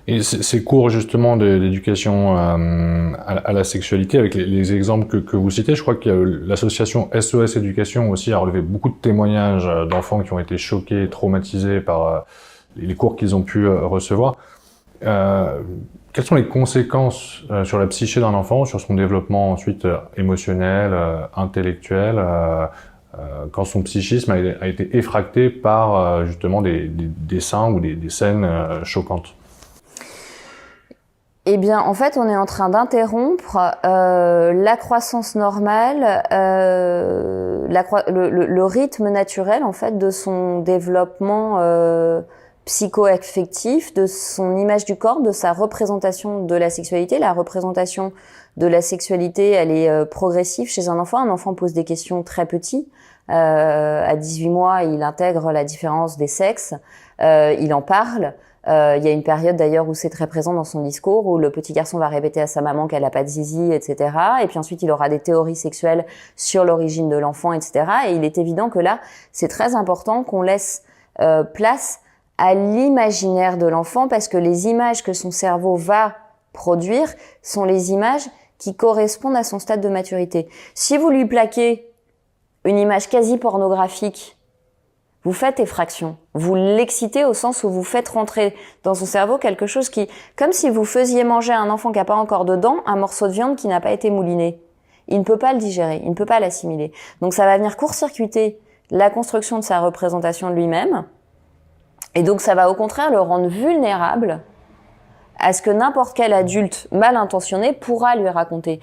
Et ces cours justement d'éducation à la sexualité, avec les exemples que vous citez, je crois que l'association SOS Éducation aussi a relevé beaucoup de témoignages d'enfants qui ont été choqués, traumatisés par les cours qu'ils ont pu recevoir. Euh, Quelles sont les conséquences sur la psyché d'un enfant, sur son développement ensuite émotionnel, intellectuel, quand son psychisme a été effracté par justement des dessins ou des scènes choquantes? Eh bien, en fait, on est en train d'interrompre la croissance normale, le rythme naturel en fait de son développement psycho-affectif, de son image du corps, de sa représentation de la sexualité. La représentation de la sexualité, elle est progressive chez un enfant. Un enfant pose des questions très petits. À 18 mois, il intègre la différence des sexes, il en parle. Il y a une période d'ailleurs où c'est très présent dans son discours, où le petit garçon va répéter à sa maman qu'elle a pas de zizi, etc. Et puis ensuite, il aura des théories sexuelles sur l'origine de l'enfant, etc. Et il est évident que là, c'est très important qu'on laisse place à l'imaginaire de l'enfant, parce que les images que son cerveau va produire sont les images qui correspondent à son stade de maturité. Si vous lui plaquez une image quasi pornographique, vous faites effraction. Vous l'excitez au sens où vous faites rentrer dans son cerveau quelque chose qui, comme si vous faisiez manger à un enfant qui n'a pas encore de dents, un morceau de viande qui n'a pas été mouliné. Il ne peut pas le digérer, il ne peut pas l'assimiler. Donc ça va venir court-circuiter la construction de sa représentation de lui-même. Et donc ça va au contraire le rendre vulnérable à ce que n'importe quel adulte mal intentionné pourra lui raconter.